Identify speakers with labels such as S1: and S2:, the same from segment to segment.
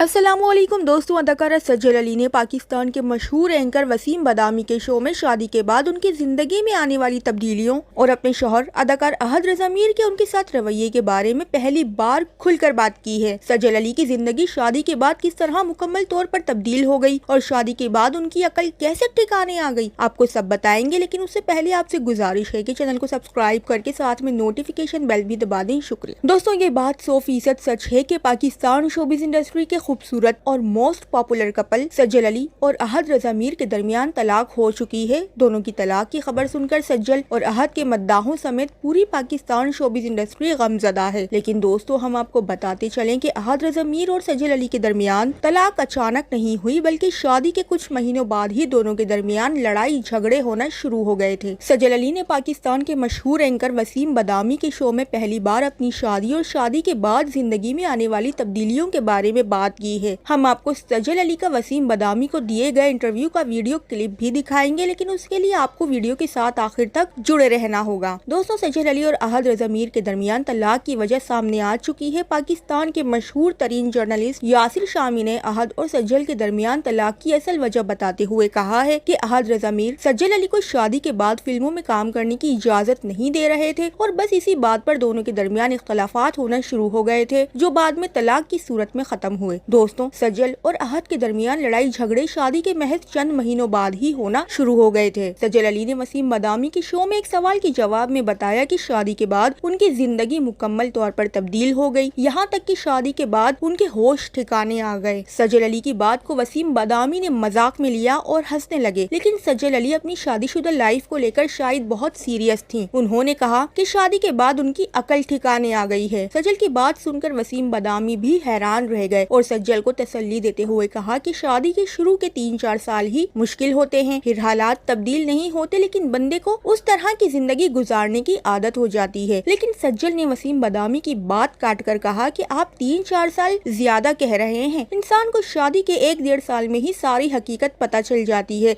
S1: अस्सलामुअलैकुम दोस्तों, अदाकारा सज्जल अली ने पाकिस्तान के मशहूर एंकर वसीम बदामी के शो में शादी के बाद उनकी जिंदगी में आने वाली तब्दीलियों और अपने शौहर अदाकार अहद रज़ा मीर के उनके साथ रवैये के बारे में पहली बार खुलकर बात की है। सज्जल अली की जिंदगी शादी के बाद किस तरह मुकम्मल तौर पर तब्दील हो गई और शादी के बाद उनकी अकल कैसे ठिकाने आ गई, आपको सब बताएंगे। लेकिन उससे पहले आपसे गुजारिश है कि चैनल को सब्सक्राइब करके साथ में नोटिफिकेशन बेल भी दबा दें। शुक्रिया। दोस्तों, ये बात 100% सच है कि पाकिस्तान शोबिज़ इंडस्ट्री के खूबसूरत और मोस्ट पॉपुलर कपल सज्जल अली और अहद रज़ा मीर के दरमियान तलाक हो चुकी है। दोनों की तलाक की खबर सुनकर सज्जल और अहद के मद्दाहों समेत पूरी पाकिस्तान शोबिज़ इंडस्ट्री गमज़दा है। लेकिन दोस्तों, हम आपको बताते चलें कि अहद रज़ा मीर और सज्जल अली के दरमियान तलाक अचानक नहीं हुई, बल्कि शादी के कुछ महीनों बाद ही दोनों के दरमियान लड़ाई झगड़े होना शुरू हो गए थे। सज्जल अली ने पाकिस्तान के मशहूर एंकर वसीम बदामी के शो में पहली बार अपनी शादी और शादी के बाद जिंदगी में आने वाली तब्दीलियों के बारे में बात की है। हम आपको सज्जल अली का वसीम बदामी को दिए गए इंटरव्यू का वीडियो क्लिप भी दिखाएंगे, लेकिन उसके लिए आपको वीडियो के साथ आखिर तक जुड़े रहना होगा। दोस्तों, सज्जल अली और अहद रज़ा मीर के दरमियान तलाक की वजह सामने आ चुकी है। पाकिस्तान के मशहूर तरीन जर्नलिस्ट यासिर शामी ने अहद और सज्जल के दरमियान तलाक की असल वजह बताते हुए कहा है कि अहद रज़ा मीर सज्जल अली को शादी के बाद फिल्मों में काम करने की इजाजत नहीं दे रहे थे और बस इसी बात पर दोनों के दरमियान इख्तलाफात होना शुरू हो गए थे, जो बाद में तलाक की सूरत में खत्म हुए। दोस्तों, सज्जल और अहद के दरमियान लड़ाई झगड़े शादी के महज चंद महीनों बाद ही होना शुरू हो गए थे। सज्जल अली ने वसीम बदामी के शो में एक सवाल के जवाब में बताया कि शादी के बाद उनकी जिंदगी मुकम्मल तौर पर तब्दील हो गई, यहाँ तक कि शादी के बाद उनके होश ठिकाने आ गए। सज्जल अली की बात को वसीम बदामी ने मजाक में लिया और हंसने लगे, लेकिन सज्जल अली अपनी शादीशुदा लाइफ को लेकर शायद बहुत सीरियस थी। उन्होंने कहा कि शादी के बाद उनकी अकल ठिकाने आ गई है। सज्जल की बात सुनकर वसीम बदामी भी हैरान रह गए और सज्जल को तसल्ली देते हुए कहा कि शादी के शुरू के 3-4 साल ही मुश्किल होते हैं, फिर हालात तब्दील नहीं होते, लेकिन बंदे को उस तरह की जिंदगी गुजारने की आदत हो जाती है। लेकिन सज्जल ने वसीम बदामी की बात काट कर कहा कि आप 3-4 साल ज्यादा कह रहे हैं। इंसान को शादी के 1-1.5 साल में ही सारी हकीकत पता चल जाती है,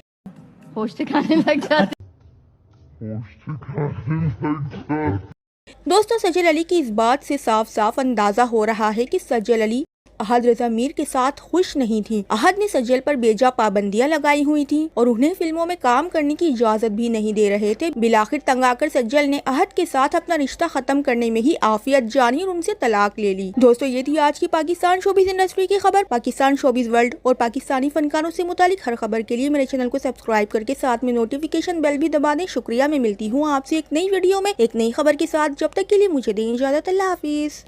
S2: होश ठिकाने लग जाते।
S1: दोस्तों, सज्जल अली की इस बात से साफ साफ अंदाजा हो रहा है कि सज्जल अली अहद रज़ा मीर के साथ खुश नहीं थी। अहद ने सज्जल पर बेजा पाबंदियां लगाई हुई थी और उन्हें फिल्मों में काम करने की इजाजत भी नहीं दे रहे थे। बिलाखिर तंग आकर सज्जल ने अहद के साथ अपना रिश्ता खत्म करने में ही आफियत जानी और उनसे तलाक ले ली। दोस्तों, ये थी आज की पाकिस्तान शोबिज़ इंडस्ट्री की खबर। पाकिस्तान शोबिज़ वर्ल्ड और पाकिस्तानी फनकारों से मुतालिक हर खबर के लिए मेरे चैनल को सब्सक्राइब करके साथ में नोटिफिकेशन बेल भी दबा दें। शुक्रिया। मैं मिलती हूँ आपसे एक नई वीडियो में एक नई खबर के साथ। जब तक के लिए मुझे दें इजाजत। अल्लाह हाफिज।